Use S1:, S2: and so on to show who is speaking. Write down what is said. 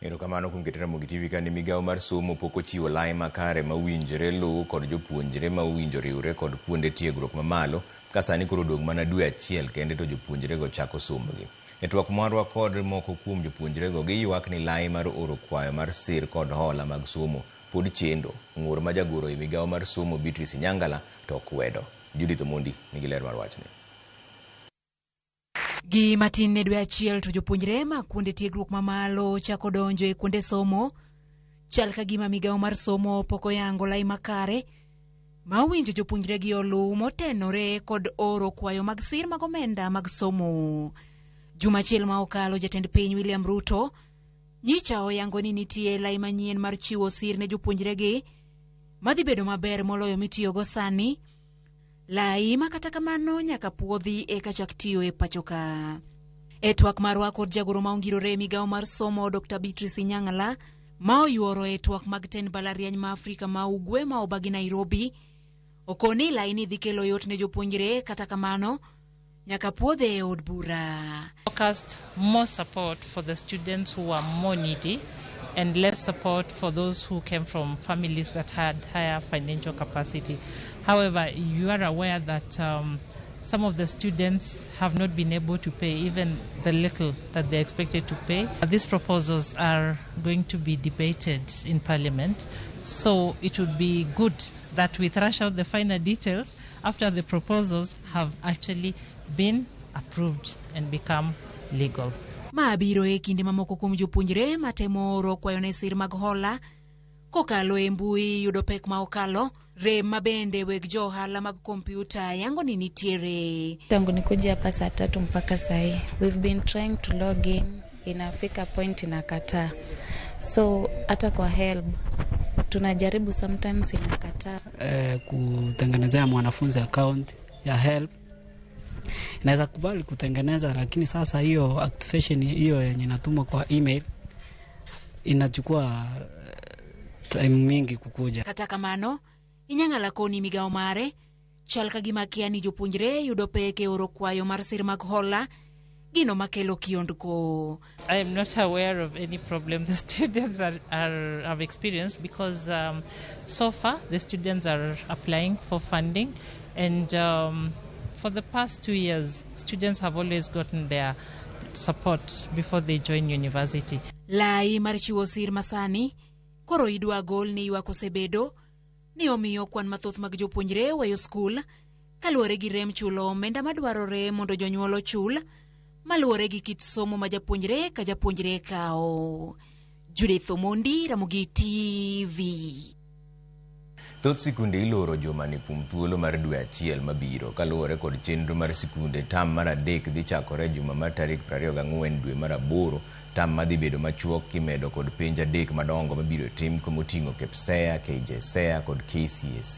S1: Erokamano kuom keto Ramogi TV kane migao mar somo pok ochiwo lai makare mawinjore luw kod jopuonjre mawinjo riwre kod kuonde tiegruok mamalo ka sani koro dong' mana dwe achiel kende to jopuonjre go chako somogi. E twak marwa kod moko kuom jopuonjre go giywak ni lai mar oro kwayo mar sir kod hola mag somo pod chendo. Ng'ur ma jagoro e migao mar somo Beatrice Nyangala to kwedo. Judith Omondi nigi ler mar wachni.
S2: Gi matin ne dwe achiel to jopuonjre ma kuonde tiegruok mamalo chako donjo e kuonde somo. Chal ka gima migao mar somo poko yango lai makare ma winjo jopuonjre gi olu motenore kod oro kwayo mag sir mag omenda mag somo. Juma achiel ma okalo jatend piny William Ruto nyicha oyango ni nitie lai manyien mar chiwo sir ne jopuonjre gi madhi bedo maber moloyo mitiyo go sani. Lai ma kata kamano nyaka puodhi e kachak tiyo e pachoka. E twak marwa kod jagoro ma ongirore migao mar somo Dr. Beatrice Nyangala ma oyuoro e twak mag ten balariany ma Afrika ma ugwe ma obagi Nairobi okoni lai ni dhi kelo yot ne jopuonjre kata kamano nyaka puodhe e od bura.
S3: Focused more support for the students who are more needy and less support for those who came from families that had higher financial capacity. However, you are aware that some of the students have not been able to pay even the little that they're expected to pay. These proposals are going to be debated in Parliament, so it would be good that we thrash out the finer details after the proposals have actually been approved and become legal.
S2: Mabiro e kinde mamoko kuom jopuonjre matemo oro kwayo ne sir mag hola kokalo e mbui yudo pek ma okalo rem mabende weg johala mag kompyuta yango ni nitiere.
S4: Tangu nikuja hapa saa 3 mpaka sai we've been trying to log in, inafika point inakataa. So hata kwa help tunajaribu sometimes inakataa.
S5: Kutengenezea mwanafunzi account ya help naweza kubali kutengeneza, lakini sasa hiyo activation hiyo yenye inatumwa kwa email inachukua time mingi kukuja.
S2: Kata kamano Inyangala koni migao mare chal ka gima kia ni jopuonjre yudo peke oro kwayo mar sir mag hola gino makelo kiondko.
S3: I am not aware of any problem the students have experienced because so far the students are applying for funding and for the past 2 years, students have always gotten their support before they join university.
S2: Lai mar chiwo sir masani koro idwa gol ni ywak osebedo ni omiyo kwan mathoth mag jopuonjre weyo skul kaluwore gi rem chulo omenda madwarore mondo jonyuol ochul maluwore gi kit somo ma japuonjre ka japuonjre kao. Judith Omondi, Ramogi TV.
S1: Thoth sikunde iloro joma ni kuom thuolo mar dwe achiel mabiro kaluwore kod chenro mar sikunde tam mar 3 dhi chakore juma mar tarik 24 dwe mar 8. Tam madhi bedo machuok kimedo kod penj 3 madongo mabiro tim komoting'o KPSEA, KJSEA kod KCSE.